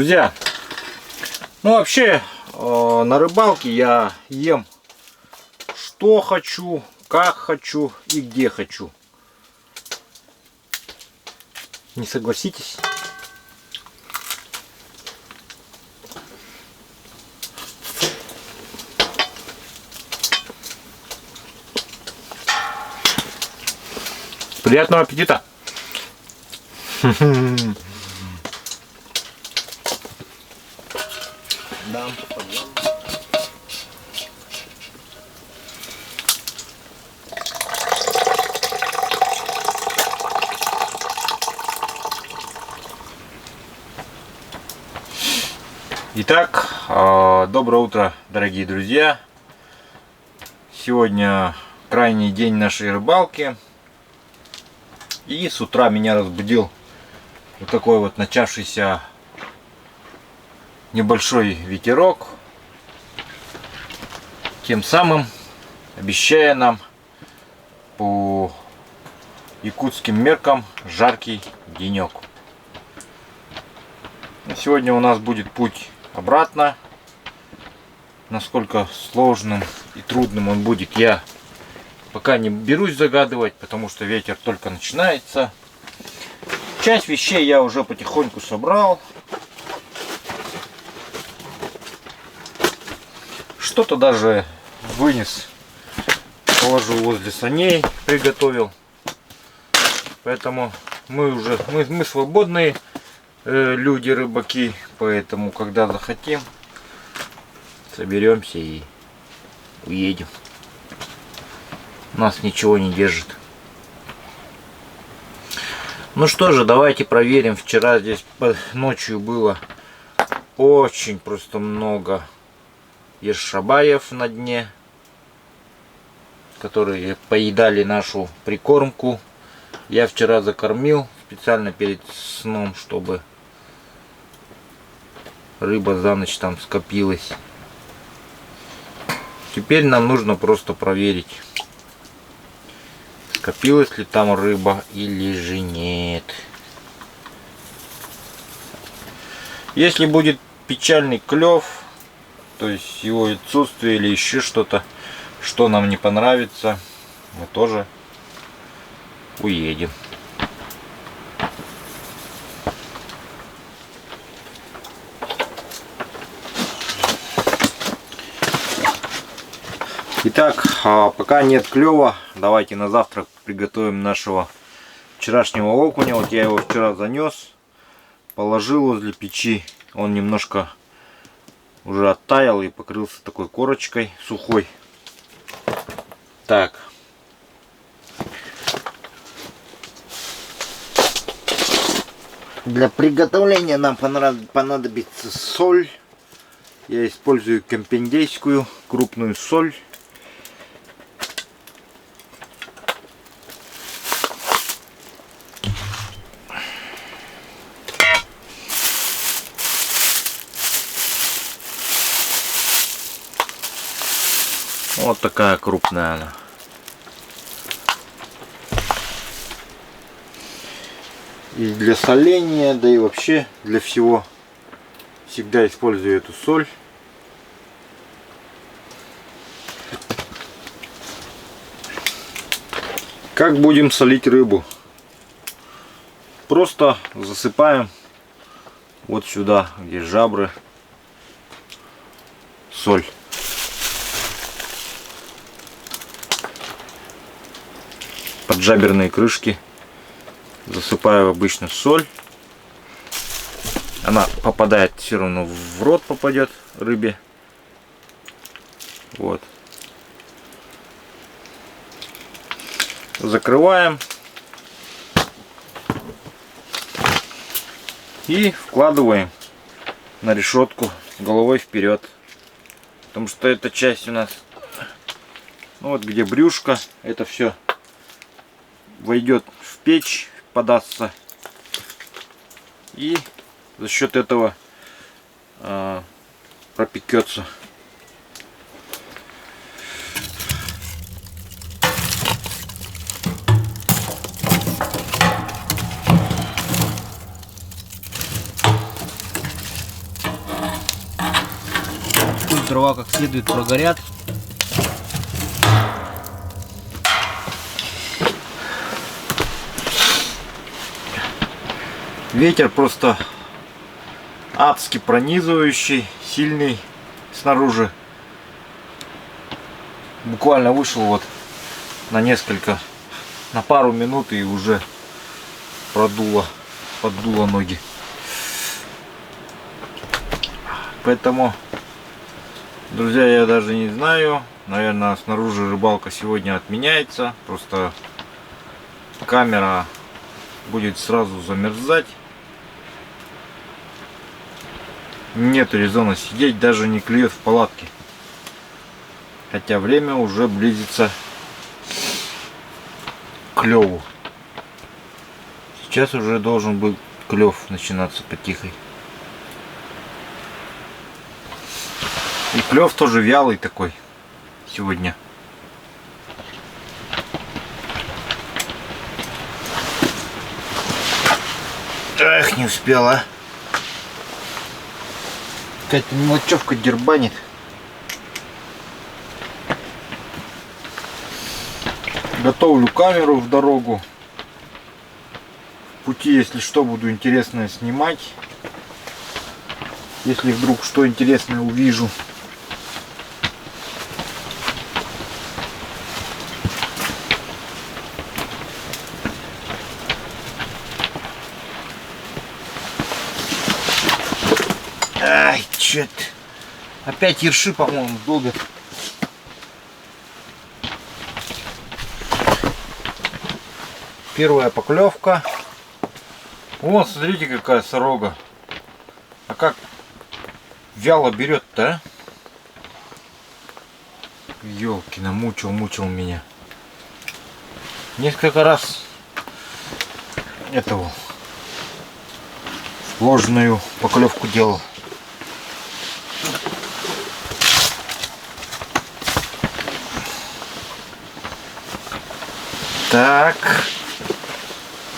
Друзья, ну вообще на рыбалке я ем что хочу, как хочу и где хочу. Не согласитесь? Приятного аппетита! Да. Итак, доброе утро, дорогие друзья. Сегодня крайний день нашей рыбалки. И с утра меня разбудил вот такой вот начавшийся небольшой ветерок, тем самым обещая нам по якутским меркам жаркий денек. Сегодня у нас будет путь обратно. Насколько сложным и трудным он будет, я пока не берусь загадывать, потому что ветер только начинается. Часть вещей я уже потихоньку собрал. Что-то даже вынес, положил возле саней, приготовил. Поэтому мы свободные люди, рыбаки. Поэтому, когда захотим, соберемся и уедем. Нас ничего не держит. Ну что же, давайте проверим. Вчера здесь ночью было очень просто много ершабаев на дне, которые поедали нашу прикормку. Я вчера закормил специально перед сном, чтобы рыба за ночь там скопилась. Теперь нам нужно просто проверить, скопилась ли там рыба или же нет. Если будет печальный клев, то есть его отсутствие или еще что-то, что нам не понравится, мы тоже уедем. Итак, пока нет клёва, давайте на завтрак приготовим нашего вчерашнего окуня. Вот я его вчера занес, положил возле печи, он немножко уже оттаял и покрылся такой корочкой сухой. Так. Для приготовления нам понадобится соль. Я использую кемпиндейскую крупную соль. Вот такая крупная она. И для соления, да и вообще для всего всегда использую эту соль. Как будем солить рыбу? Просто засыпаем вот сюда, где жабры, соль. Поджаберные крышки засыпаю обычно соль. Она попадает все равно в рот, попадет рыбе. Вот. Закрываем и вкладываем на решетку головой вперед, потому что эта часть у нас, ну вот где брюшко, это все войдет в печь, подастся, и за счет этого пропекется. дрова как следует прогорят. Ветер просто адски пронизывающий, сильный снаружи. Буквально вышел вот на пару минут и уже поддуло ноги. Поэтому, друзья, я даже не знаю. Наверное, снаружи рыбалка сегодня отменяется. Просто камера будет сразу замерзать. Нет резона сидеть, даже не клюет в палатке. Хотя время уже близится к клеву. Сейчас уже должен был клев начинаться потихой. И клев тоже вялый такой сегодня. Эх, не успела. Какая-то мелочевка дербанит. Готовлю камеру в дорогу. В пути, если что, буду интересное снимать. Если вдруг что интересное увижу. Ай, чё-то. Опять ерши, по-моему, долбят. Первая поклевка. Вот, смотрите, какая сорога. А как вяло берет-то, а? Ёлки, мучил меня. Несколько раз этого ложную поклевку делал. Так.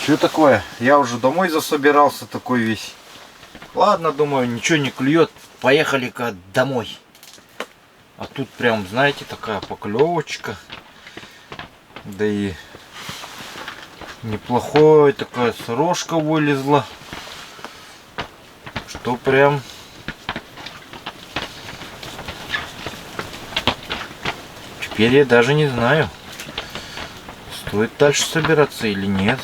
Что такое? Я уже домой засобирался такой весь. Ладно, думаю, ничего не клюет. Поехали-ка домой. А тут прям, знаете, такая поклевочка. Да и неплохая такая сорожка вылезла. Что прям... Теперь я даже не знаю, стоит дальше собираться или нет.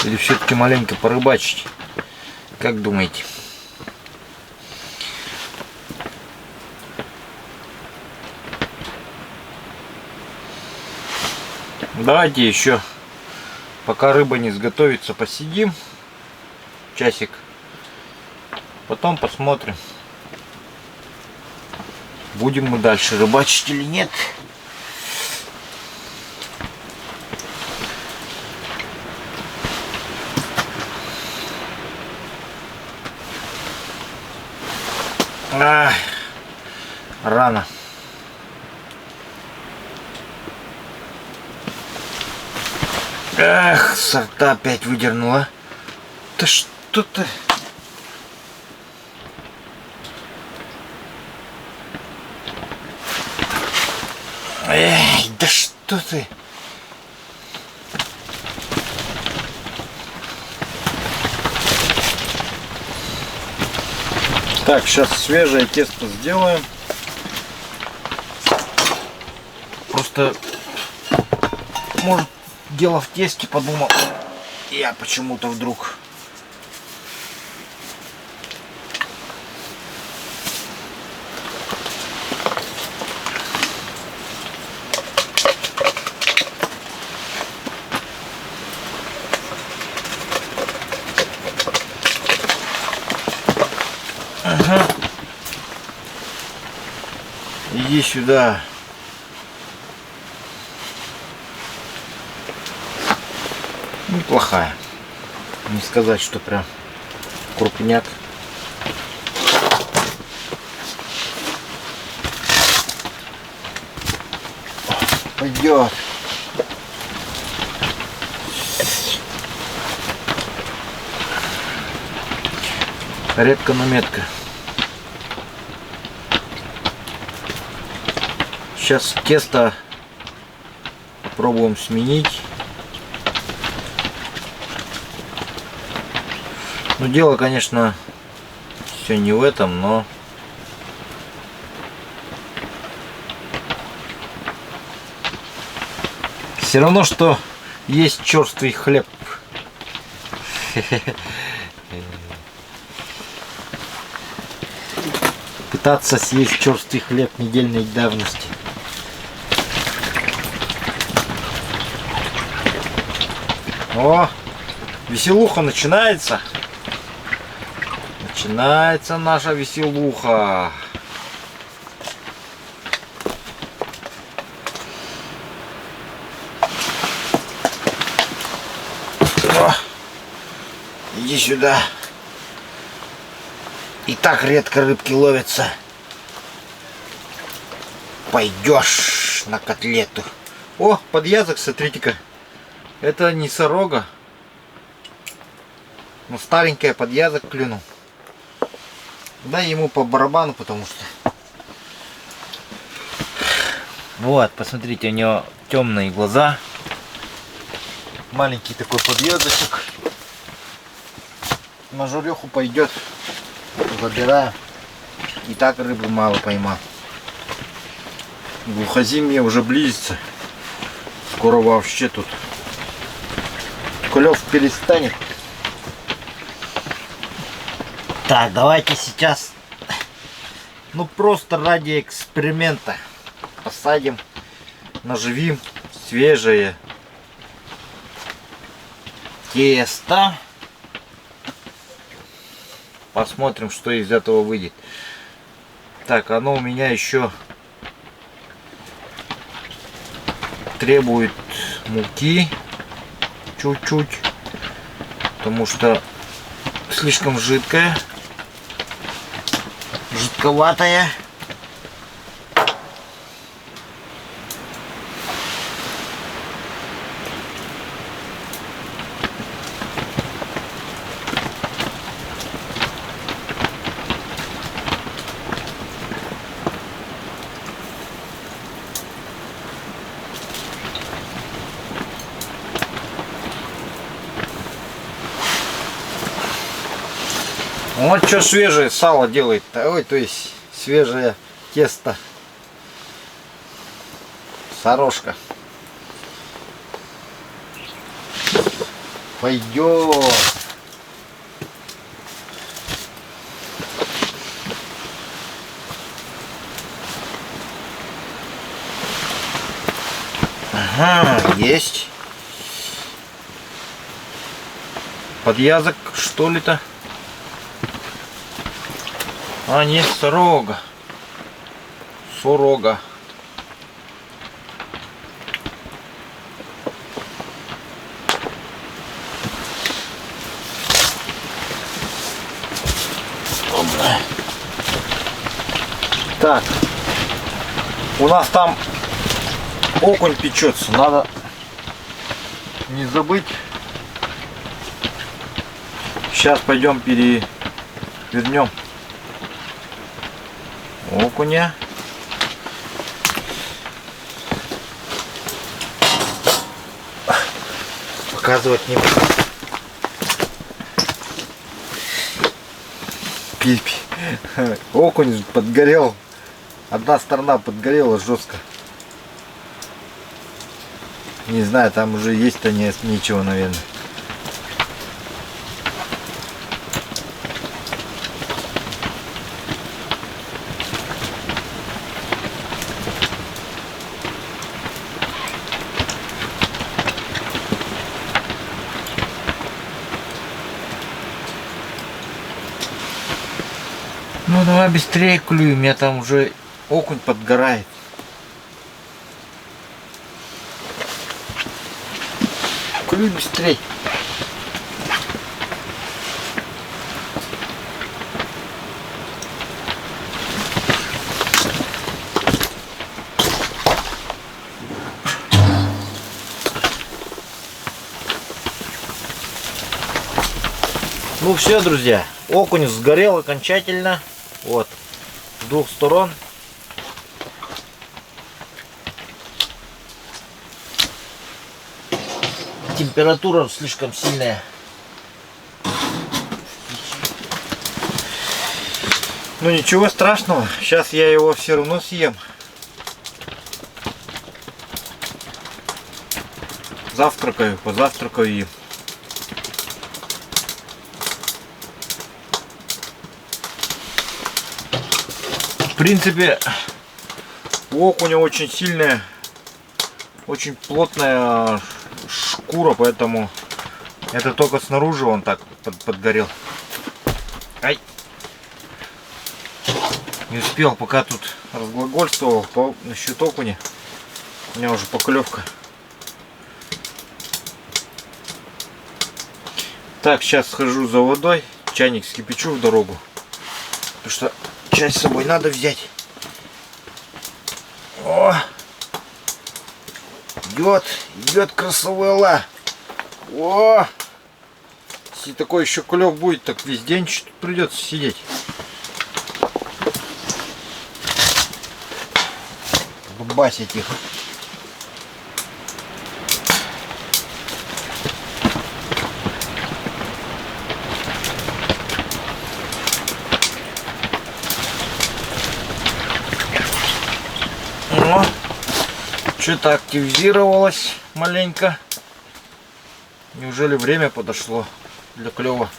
Или все-таки маленько порыбачить? Как думаете? Давайте еще, пока рыба не сготовится, посидим часик. Потом посмотрим, будем мы дальше рыбачить или нет. Ах, рано. Эх, сорта опять выдернула. Да что ты? Эй, да что ты? Так, сейчас свежее тесто сделаем. Просто, может, дело в тесте, подумал я почему-то вдруг. Ага. Иди сюда. Неплохая. Не сказать, что прям крупняк. Пойдет. Редко, но метко. Сейчас тесто попробуем сменить. Ну, дело, конечно, все не в этом, но все равно, что есть черствый хлеб. Пытаться съесть черствый хлеб недельной давности. О, веселуха начинается. Начинается наша веселуха. О, иди сюда. И так редко рыбки ловятся. Пойдешь на котлету. О, подъязок, смотрите-ка. Это не сорога. Но старенькая подъязок клюнул. Дай ему по барабану, потому что... Вот, посмотрите, у него темные глаза. Маленький такой подъязочек. На журеху пойдет. Забираем. И так рыбы мало поймал. Глухозимье уже близится. Скоро вообще тут клев перестанет. Так, давайте сейчас, ну просто ради эксперимента посадим, наживим свежее тесто. Посмотрим, что из этого выйдет. Так, оно у меня еще требует муки чуть-чуть, потому что слишком жидкое, жидковатое. Вот что свежее сало делает-то. Ой, то есть свежее тесто. Сорожка. Пойдет. Ага, есть. Подъязок, что ли-то? А, нет, сорога. Сорога. Так. У нас там окунь печется. Надо не забыть. Сейчас пойдем перевернем окуня. Показывать не буду. Окунь подгорел. Одна сторона подгорела жестко. Не знаю, там уже есть-то нечего, наверное. Ну давай быстрее клюй, у меня там уже окунь подгорает. Клюй быстрее. Ну все, друзья, окунь сгорел окончательно. Вот, с двух сторон. температура слишком сильная. Ну ничего страшного, сейчас я его все равно съем. Завтракаю, позавтракаю им. В принципе, у окуня очень сильная, очень плотная шкура, поэтому это только снаружи он так подгорел. Ай! Не успел, пока тут разглагольствовал насчет окуня. У меня уже поклевка. Так, сейчас схожу за водой, чайник скипячу в дорогу, потому что чай с собой надо взять. О! Идет красавела. О! Если такой еще клев будет, так весь день придется сидеть. Дубасить их. О, что-то активизировалось маленько. Неужели время подошло для клёва?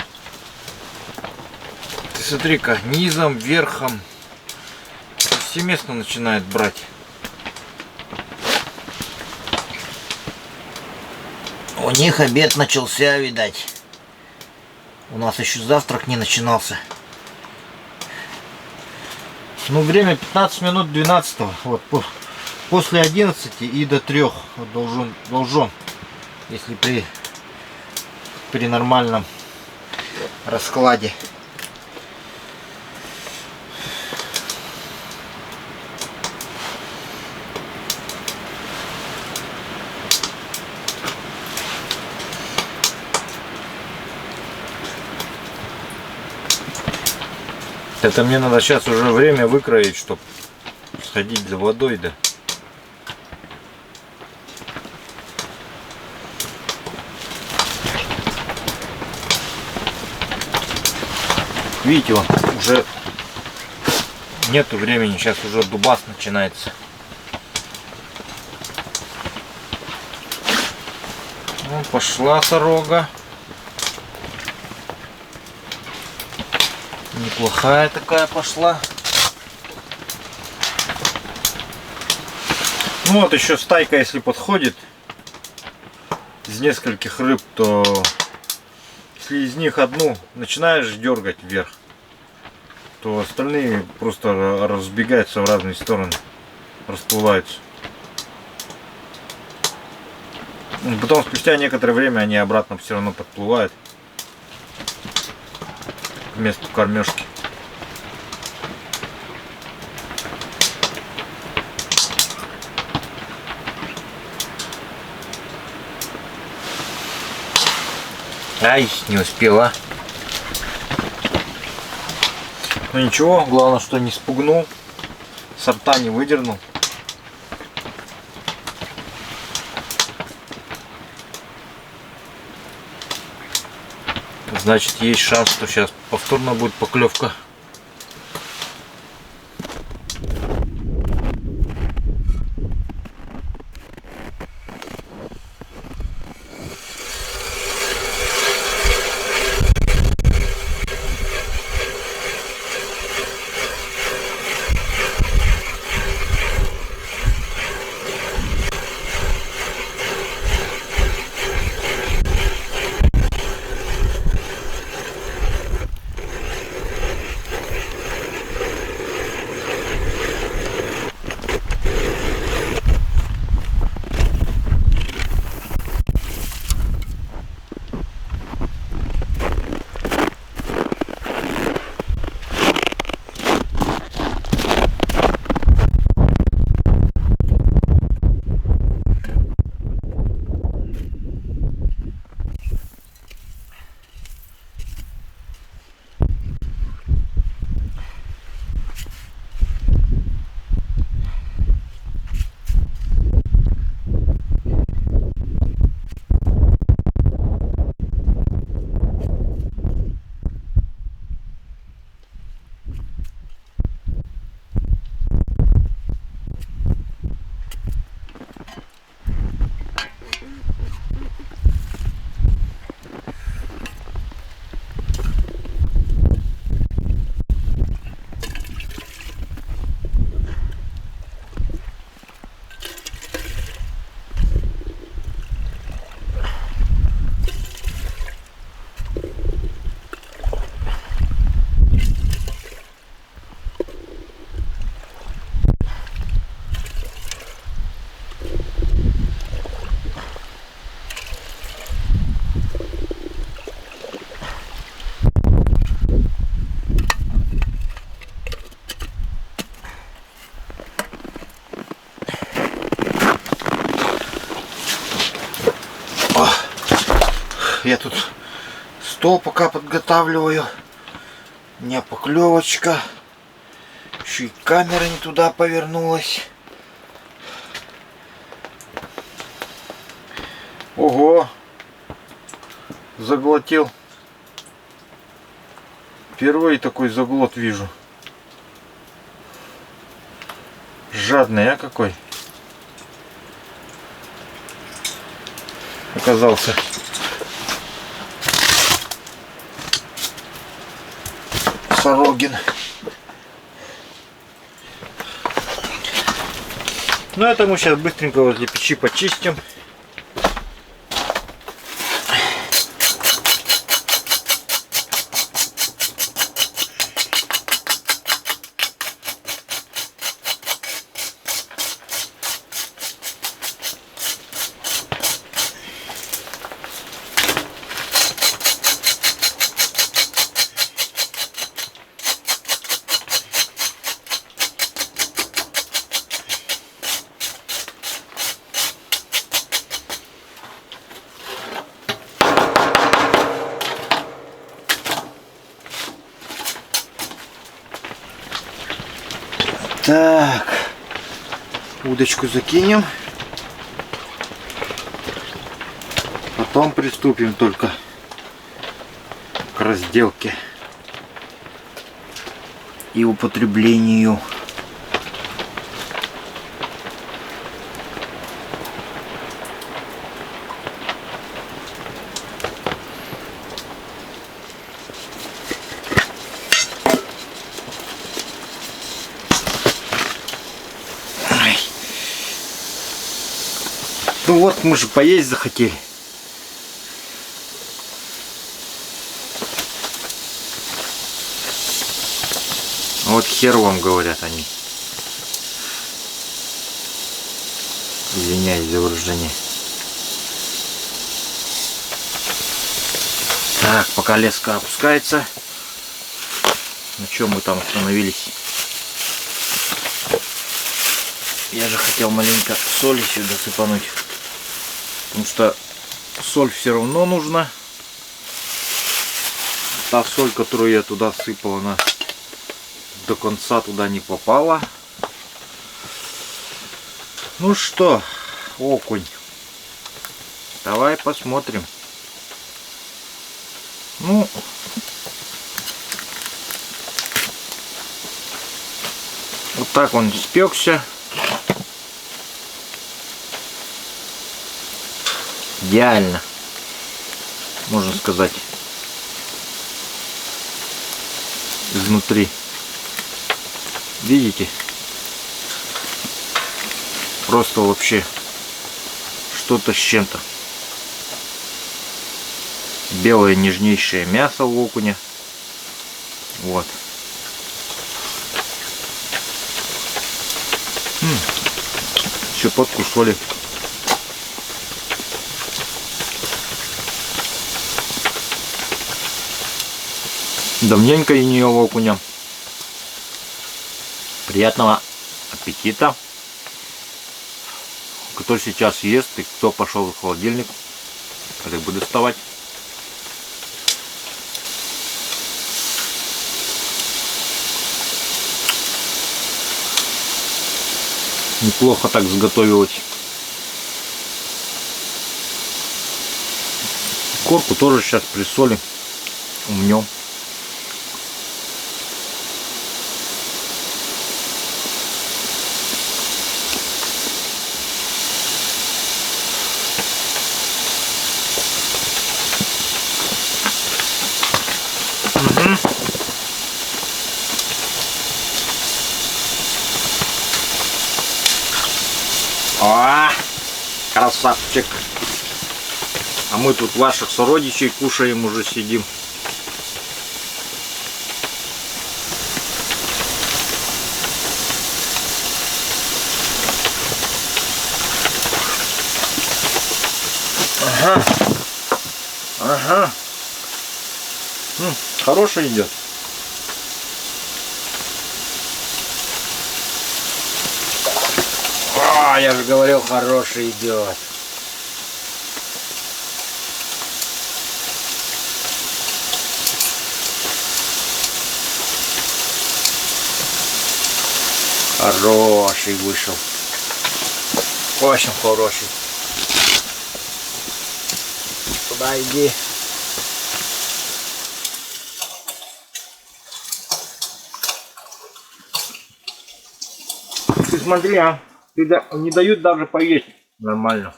Ты смотри-ка, низом, верхом. Повсеместно начинает брать. У них обед начался, видать. У нас еще завтрак не начинался. Ну, время 15 минут 12. Вот, после 11 и до 3 должен, если при нормальном раскладе. Это мне надо сейчас уже время выкроить, чтобы сходить за водой, да. Видите, он уже нету времени, сейчас уже дубас начинается. Ну, пошла сорога. Неплохая такая пошла. Ну вот еще стайка, если подходит из нескольких рыб, то если из них одну начинаешь дергать вверх, то остальные просто разбегаются в разные стороны, расплываются. Потом спустя некоторое время они обратно все равно подплывают к месту кормежки. Ай, не успела. Ну ничего, главное, что не спугнул, сорта не выдернул. Значит, есть шанс, что сейчас повторно будет поклевка. я тут стол пока подготавливаю. У меня поклевочка. Еще и камера не туда повернулась. Ого! Заглотил. Впервые такой заглот вижу. Жадный, а какой? Оказался. Сорогин. Ну это мы сейчас быстренько возле печи почистим. Так, удочку закинем, потом приступим только к разделке и употреблению. Ну вот, мы же поесть захотели. Вот хер вам, говорят они. Извиняюсь за выражение. Так, пока леска опускается. На чем мы там остановились? Я же хотел маленько соли сюда сыпануть. Потому что соль все равно нужна. Та соль, которую я туда сыпал, она до конца туда не попала. Ну что, окунь, давай посмотрим. Ну, вот так он спекся. Идеально, можно сказать, изнутри. Видите? Просто вообще что-то с чем-то. Белое нежнейшее мясо у окуня. Вот. Щепотку соли. Давненько я не ел окуня. Приятного аппетита. Кто сейчас ест и кто пошел в холодильник рыбу доставать. Неплохо так сготовилось. Корку тоже сейчас присолим, умнем. О, красавчик. А мы тут ваших сородичей кушаем, уже сидим. Ага. Ага. Хороший идет. Я же говорил, хороший идет. Хороший вышел. Очень хороший. Туда иди. Ты смотри, а. Не дают даже поесть нормально.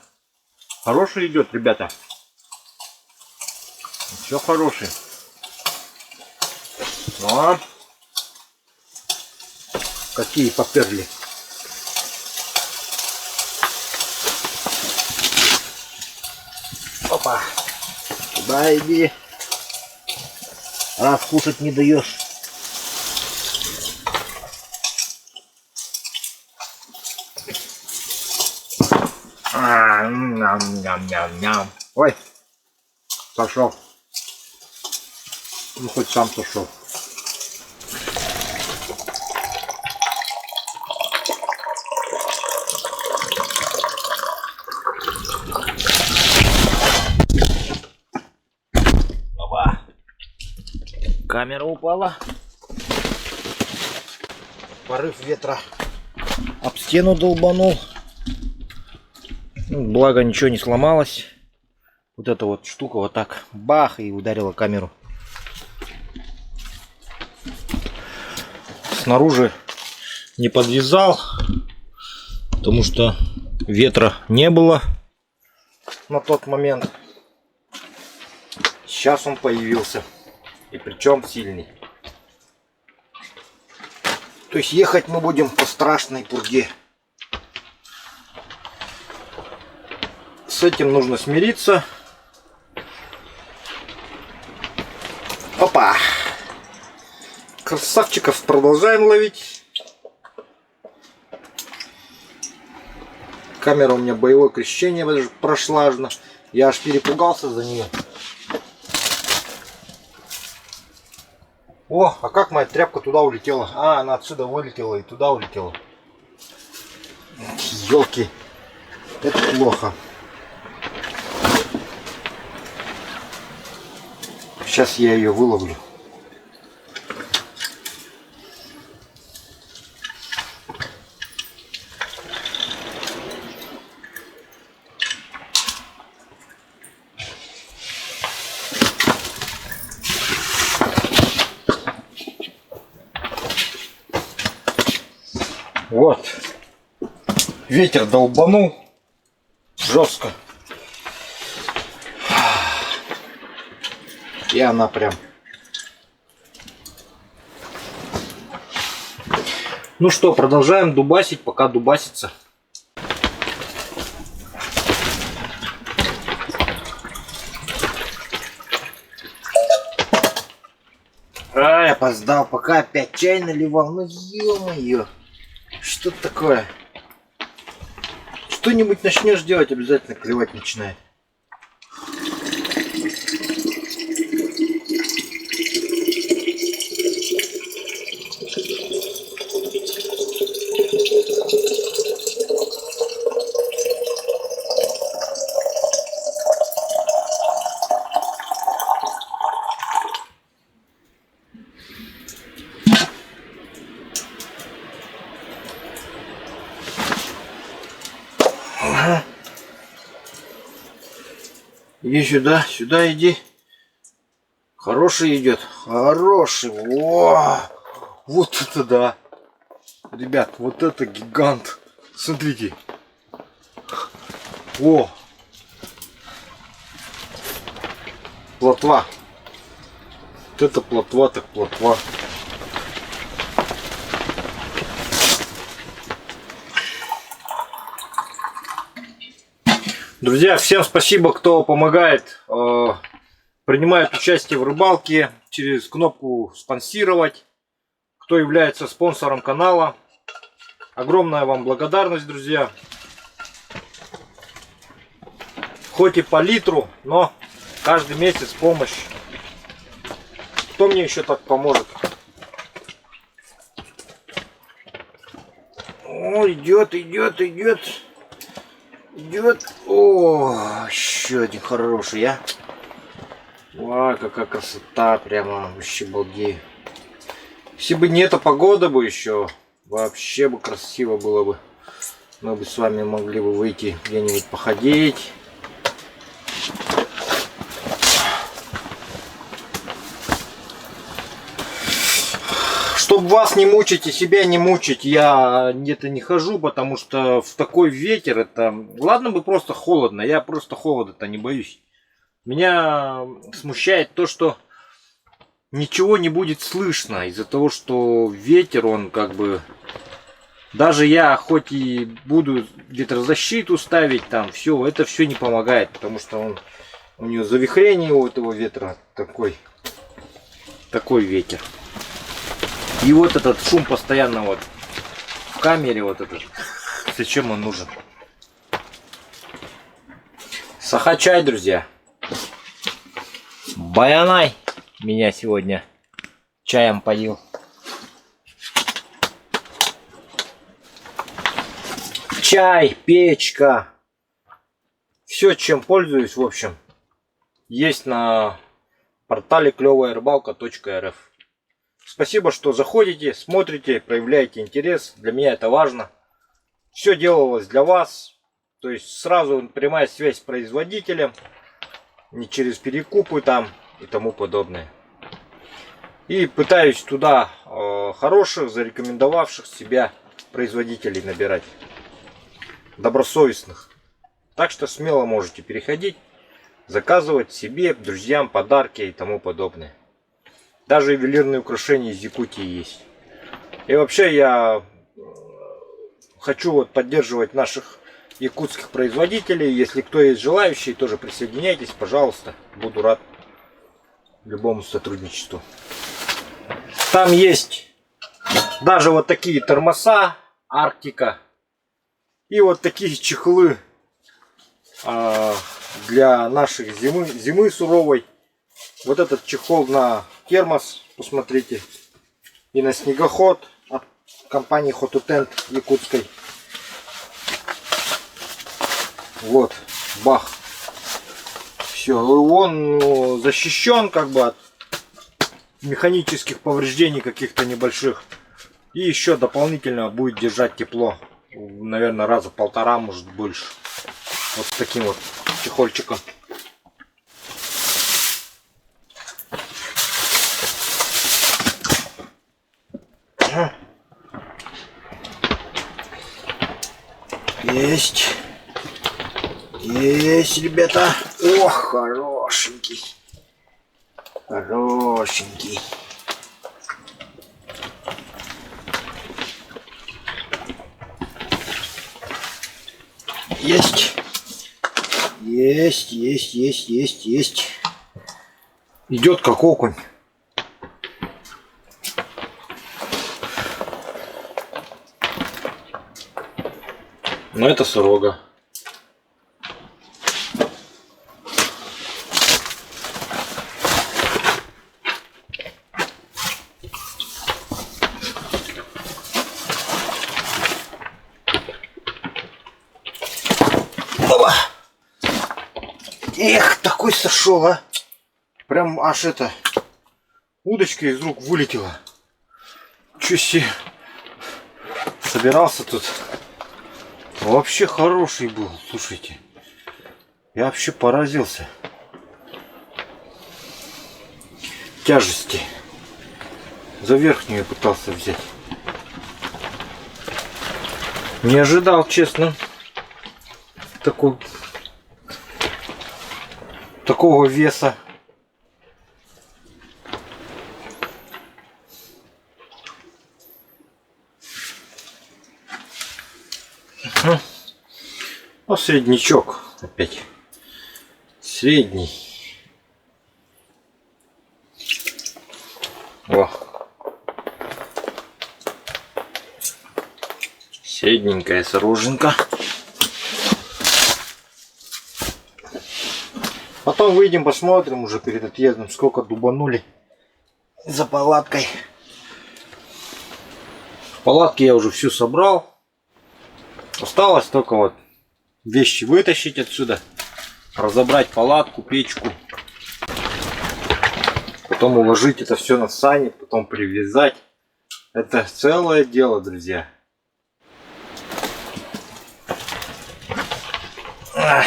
Хороший идет, ребята. Все хороший. Но какие поперли. Опа. Туда иди. Раз кушать не даешь. Ням-ням-ням-ням. Ой, сошел. Ну хоть сам сошел. Опа. Камера упала. Порыв ветра об стену долбанул. Благо ничего не сломалось. Вот эта вот штука вот так бах и ударила камеру. Снаружи не подвязал, потому что ветра не было на тот момент. Сейчас он появился, и причем сильный. То есть ехать мы будем по страшной пурге. С этим нужно смириться. Опа! Красавчиков продолжаем ловить. Камера у меня боевое крещение прошла аж. Я аж перепугался за нее. О, а как моя тряпка туда улетела? А, она отсюда вылетела и туда улетела. Ёлки. Это плохо. Сейчас я ее выловлю. Вот. Ветер долбанул жестко. И она прям. Ну что, продолжаем дубасить, пока дубасится. Ай, опоздал, пока опять чай наливал. Ну ё-моё. Что такое? Что-нибудь начнешь делать, обязательно клевать начинает. Иди сюда, сюда иди. Хороший идет. Хороший. О, вот это да. Ребят, вот это гигант. Смотрите. О. Плотва. Вот это плотва, так плотва. Друзья, всем спасибо, кто помогает, принимает участие в рыбалке через кнопку «Спонсировать», кто является спонсором канала. Огромная вам благодарность, друзья. Хоть и по литру, но каждый месяц помощь. Кто мне еще так поможет? О, идет, идет, идет. Идет. О, еще один хороший, а. Ой, какая красота, прямо вообще балдею. Если бы не эта погода бы еще, Вообще бы красиво было бы. Мы бы с вами могли бы выйти где-нибудь походить. Чтобы вас не мучить и себя не мучить, я где-то не хожу, потому что в такой ветер это... Ладно бы просто холодно, я просто холода-то не боюсь. Меня смущает то, что ничего не будет слышно из-за того, что ветер, он как бы... Даже я хоть и буду ветрозащиту ставить там, все, это все не помогает, потому что у нее завихрение у этого ветра такой ветер. И вот этот шум постоянно вот в камере, вот этот, зачем он нужен? Саха-чай, друзья. Баянай меня сегодня чаем поил. Чай, печка. Все, чем пользуюсь, в общем, есть на портале клёвая-рыбалка.рф. Спасибо, что заходите, смотрите, проявляете интерес. Для меня это важно. Все делалось для вас. То есть сразу прямая связь с производителем. Не через перекупы там и тому подобное. И пытаюсь туда хороших, зарекомендовавших себя производителей набирать. Добросовестных. Так что смело можете переходить, заказывать себе, друзьям, подарки и тому подобное. Даже ювелирные украшения из Якутии есть. И вообще я хочу вот поддерживать наших якутских производителей. Если кто есть желающий, тоже присоединяйтесь, пожалуйста. Буду рад любому сотрудничеству. Там есть даже вот такие тормоза Арктика. И вот такие чехлы для наших зимы суровой. Вот этот чехол на термос, посмотрите. И на снегоход от компании Hottent якутской. Вот, бах. Все, он защищен как бы от механических повреждений каких-то небольших. И еще дополнительно будет держать тепло. Наверное, раза полтора, может больше. Вот с таким вот чехольчиком. Есть. Есть, ребята. Ох, хорошенький. Хорошенький. Есть. Есть. Идет как окунь. Но это сорога. Опа! Эх, такой сошел, а! Прям аж это удочка из рук вылетела. Чё себе собирался тут. Вообще хороший был, слушайте. Я вообще поразился. Тяжести. За верхнюю пытался взять. Не ожидал, честно. Такого веса. Ну, среднячок опять. Средний. О. Средненькая сороженка. Потом выйдем, посмотрим уже перед отъездом, сколько дубанули за палаткой. В палатке я уже все собрал. Осталось только вот вещи вытащить отсюда, разобрать палатку, печку, потом уложить это все на сани, потом привязать, Это целое дело, друзья. Ах,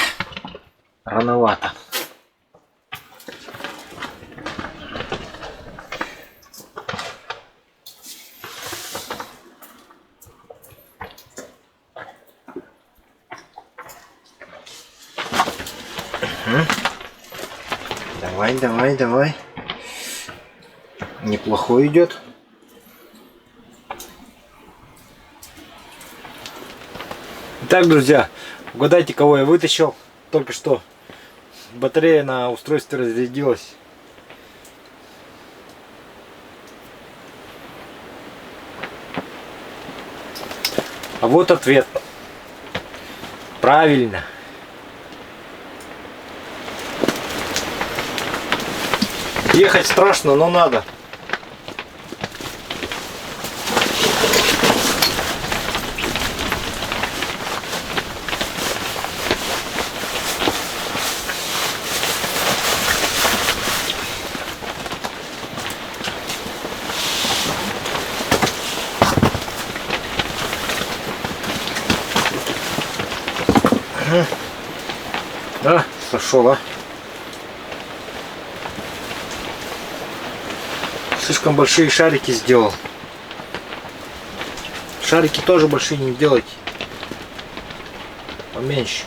рановато. Давай, давай, давай. Неплохо идет. Итак, друзья, угадайте, кого я вытащил. Только что батарея на устройстве разрядилась. А вот ответ. Правильно. Ехать страшно, но надо. Да, сошел, а? Слишком большие шарики сделал. Шарики тоже большие не делайте. Поменьше.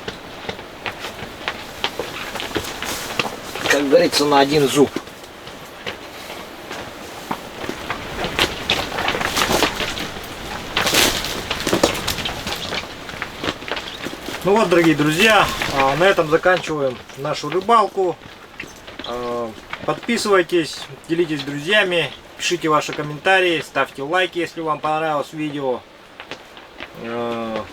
Как говорится, на один зуб. Ну вот, дорогие друзья, на этом заканчиваем нашу рыбалку. Подписывайтесь, делитесь с друзьями, пишите ваши комментарии, ставьте лайки, если вам понравилось видео. На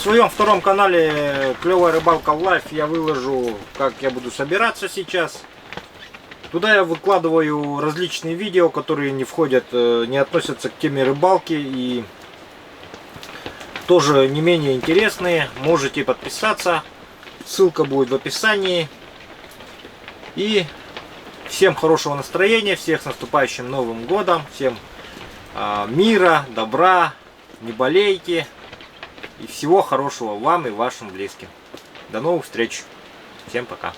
своем втором канале Клевая Рыбалка Лайф я выложу, как я буду собираться сейчас. Туда я выкладываю различные видео, которые не входят, не относятся к теме рыбалки и тоже не менее интересные. Можете подписаться, ссылка будет в описании. И всем хорошего настроения, всех с наступающим Новым Годом, всем мира, добра, не болейте и всего хорошего вам и вашим близким. До новых встреч, всем пока.